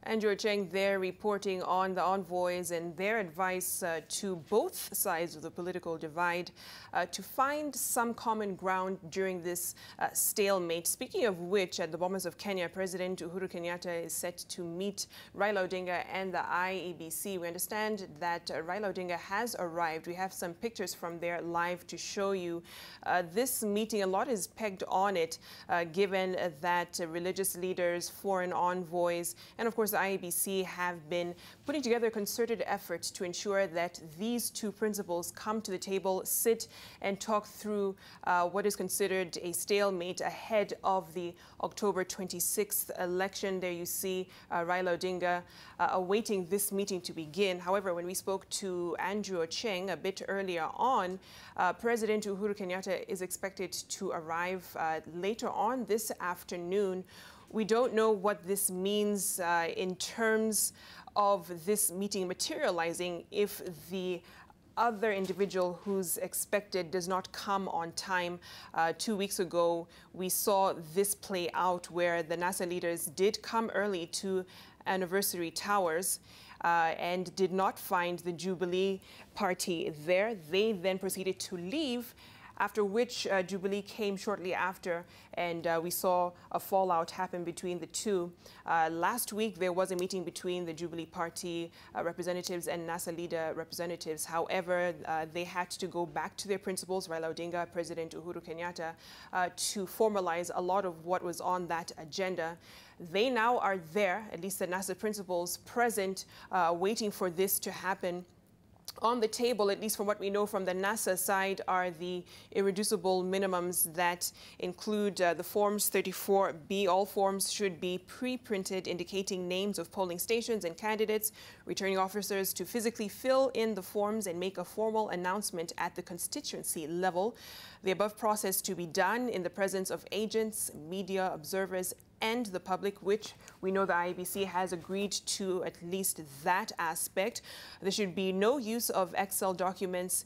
Andrew Cheng there reporting on the envoys and their advice to both sides of the political divide to find some common ground during this stalemate. Speaking of which, at the Bomas of Kenya, President Uhuru Kenyatta is set to meet Raila Odinga and the IEBC. We understand that Raila Odinga has arrived. We have some pictures from there live to show you. This meeting, a lot is pegged on it, given that religious leaders, foreign envoys, and of course the IEBC have been putting together concerted efforts to ensure that these two principles come to the table, sit and talk through what is considered a stalemate ahead of the October 26th election. There you see Raila Odinga awaiting this meeting to begin. However, when we spoke to Andrew Cheng a bit earlier on, President Uhuru Kenyatta is expected to arrive later on this afternoon. We don't know what this means in terms of this meeting materializing if the other individual who's expected does not come on time. 2 weeks ago, we saw this play out where the NASA leaders did come early to Anniversary Towers and did not find the Jubilee Party there. They then proceeded to leave, after which Jubilee came shortly after, and we saw a fallout happen between the two. Last week, there was a meeting between the Jubilee Party representatives and NASA leader representatives. However, they had to go back to their principles, Raila Odinga, President Uhuru Kenyatta, to formalize a lot of what was on that agenda. They now are there, at least the NASA principals present, waiting for this to happen. On the table, at least from what we know from the NASA side, are the irreducible minimums that include the Forms 34B. All forms should be pre-printed, indicating names of polling stations and candidates. Returning officers to physically fill in the forms and make a formal announcement at the constituency level. The above process to be done in the presence of agents, media, observers, and the public, which we know the IEBC has agreed to at least that aspect. There should be no use of Excel documents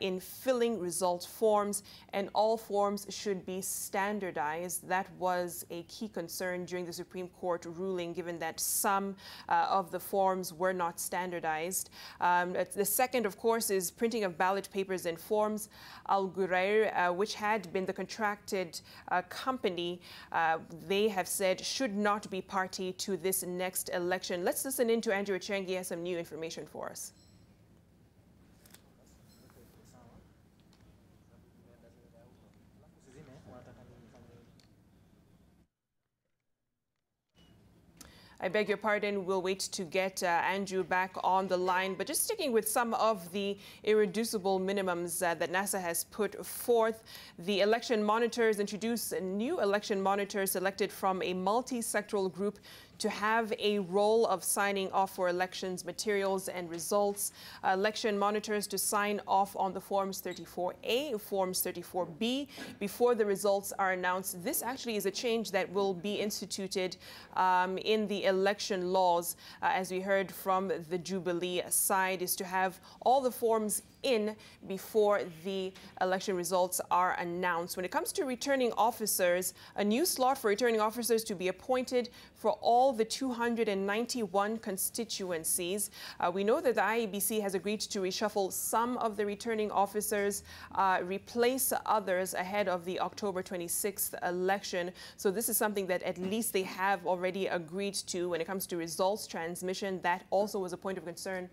in filling result forms, and all forms should be standardized. That was a key concern during the Supreme Court ruling, given that some of the forms were not standardized. The second, of course, is printing of ballot papers and forms. Al Ghurair, which had been the contracted company, they have said should not be party to this next election. Let's listen in to Andrew Cheng. He has some new information for us. I beg your pardon, we'll wait to get Andrew back on the line. But just sticking with some of the irreducible minimums that NASA has put forth, the election monitors introduce a new election monitors selected from a multi-sectoral group to have a role of signing off for elections materials and results. Election monitors to sign off on the Forms 34A, Forms 34B before the results are announced. This actually is a change that will be instituted in the election laws, as we heard from the Jubilee side, is to have all the forms in before the election results are announced. When it comes to returning officers, a new slot for returning officers to be appointed for all the 291 constituencies. We know that the IEBC has agreed to reshuffle some of the returning officers, replace others ahead of the October 26th election. So this is something that at least they have already agreed to. When it comes to results transmission, that also was a point of concern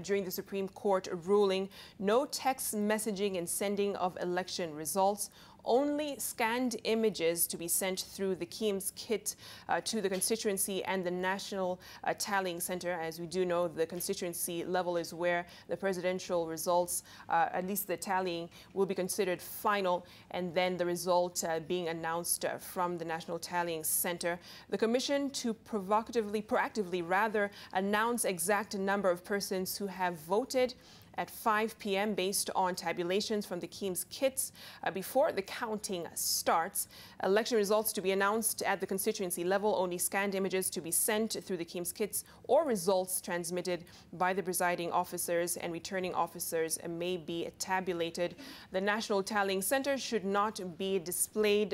during the Supreme Court ruling. No text messaging and sending of election results. Only scanned images to be sent through the KEEMS kit to the constituency and the National Tallying Center. As we do know, the constituency level is where the presidential results, at least the tallying, will be considered final, and then the result being announced from the National Tallying Center. The Commission to proactively announce exact number of persons who have voted at 5 p.m. based on tabulations from the KIEMS kits before the counting starts. Election results to be announced at the constituency level, only scanned images to be sent through the KIEMS kits or results transmitted by the presiding officers and returning officers may be tabulated. The National Tallying Center should not display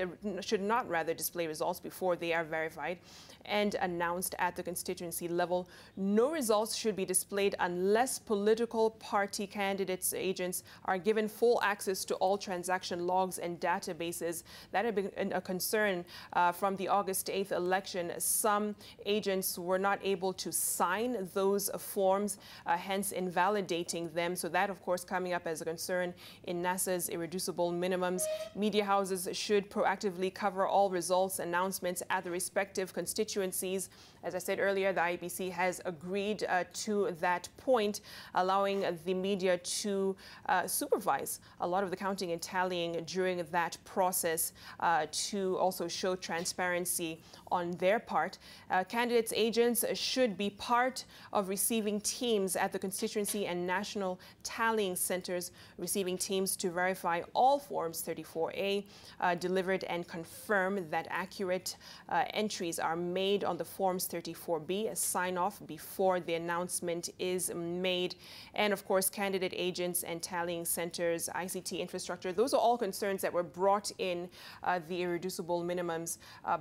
results before they are verified and announced at the constituency level. No results should be displayed unless political party candidates' agents are given full access to all transaction logs and databases. That had been a concern from the August 8th election. Some agents were not able to sign those forms, hence invalidating them. So that, of course, coming up as a concern in NASA's irreducible minimums. Media houses should proactively cover all results announcements at the respective constituencies. As I said earlier, the IEBC has agreed to that point, allowing the media to supervise a lot of the counting and tallying during that process to also show transparency on their part. Candidates' agents should be part of receiving teams at the constituency and national tallying centers, receiving teams to verify all Forms 34A delivered and confirm that accurate entries are made on the Forms 34B, a sign-off before the announcement is made. And of course, candidate agents and tallying centers, ICT infrastructure, those are all concerns that were brought in the irreducible minimums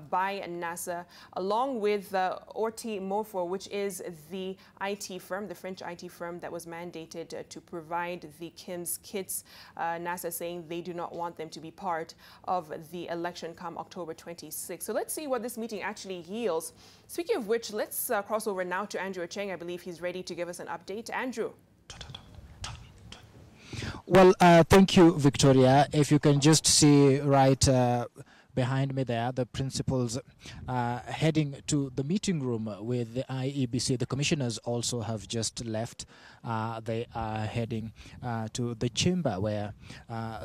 by NASA, along with Orti Morfo, which is the IT firm, the French IT firm that was mandated to provide the KIEMS kits. NASA saying they do not want them to be part of the election come October 26th. So let's see what this meeting actually yields. Speaking of which, let's cross over now to Andrew Cheng. I believe he's ready to give us an update. Andrew. Well, thank you, Victoria. If you can just see right behind me there, the principals heading to the meeting room with the IEBC. The commissioners also have just left. They are heading to the chamber where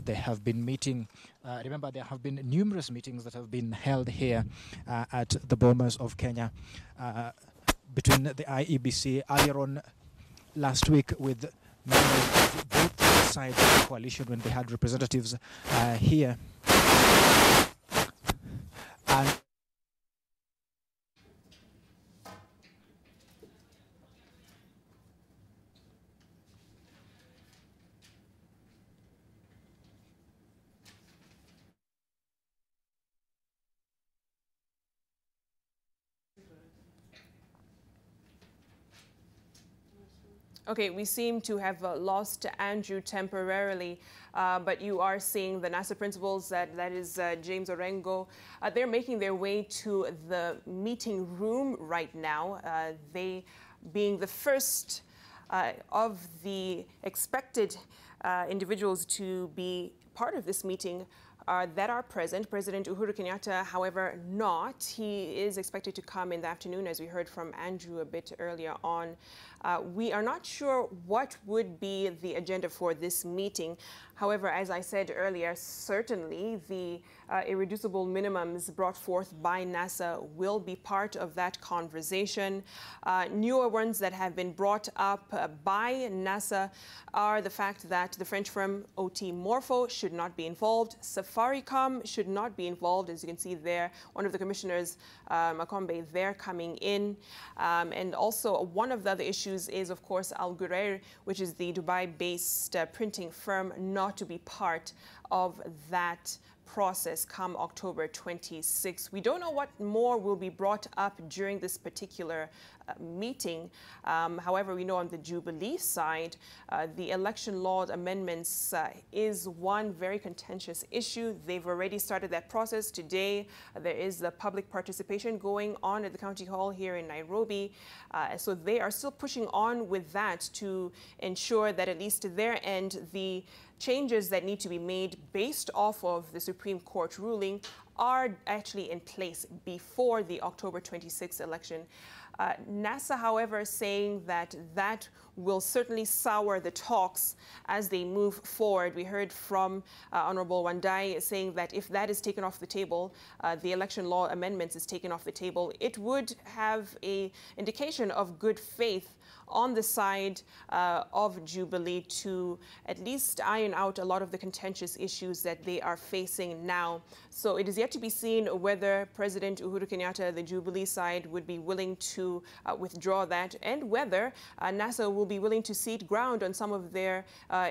they have been meeting. Remember, there have been numerous meetings that have been held here at the Bomas of Kenya between the IEBC earlier on last week with members of both sides of the coalition when they had representatives here. And Okay, we seem to have lost Andrew temporarily, but you are seeing the NASA principals, that is James Orengo. They're making their way to the meeting room right now, they being the first of the expected individuals to be part of this meeting that are present. President Uhuru Kenyatta, however, not. He is expected to come in the afternoon, as we heard from Andrew a bit earlier on. We are not sure what would be the agenda for this meeting. However, as I said earlier, certainly the irreducible minimums brought forth by NASA will be part of that conversation. Newer ones that have been brought up by NASA are the fact that the French firm OT Morpho should not be involved. Safaricom should not be involved. As you can see there, one of the commissioners, Makombe, they're coming in. And also one of the other issues is, of course, Al Ghurair, which is the Dubai-based printing firm, not to be part of that process come October 26. We don't know what more will be brought up during this particular meeting. However, we know on the Jubilee side, the election law amendments is one very contentious issue. They've already started that process. Today, there is the public participation going on at the County Hall here in Nairobi. So they are still pushing on with that to ensure that at least to their end, the changes that need to be made based off of the Supreme Court ruling are actually in place before the October 26th election. NASA, however, saying that that will certainly sour the talks as they move forward. We heard from Honorable Wandai saying that if that is taken off the table, the election law amendments is taken off the table, it would have an indication of good faith on the side of Jubilee to at least iron out a lot of the contentious issues that they are facing now. So it is yet to be seen whether President Uhuru Kenyatta, the Jubilee side, would be willing to withdraw that, and whether NASA will be willing to cede ground on some of their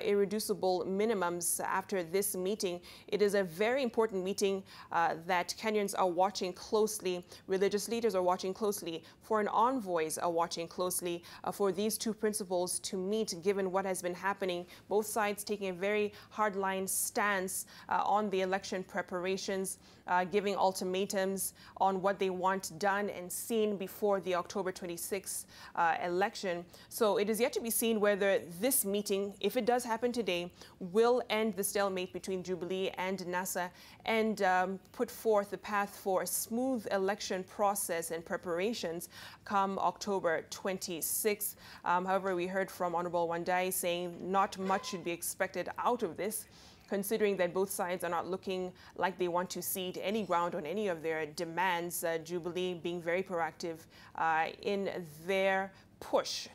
irreducible minimums after this meeting. It is a very important meeting that Kenyans are watching closely, religious leaders are watching closely, foreign envoys are watching closely for these two principles to meet, given what has been happening. Both sides taking a very hardline stance on the election preparations, giving ultimatums on what they want done and seen before the October 26th election. So it is yet to be seen whether this meeting, if it does happen today, will end the stalemate between Jubilee and NASA and put forth the path for a smooth election process and preparations come October 26th. However, we heard from Honorable Wandai saying not much should be expected out of this, considering that both sides are not looking like they want to cede any ground on any of their demands, Jubilee being very proactive in their push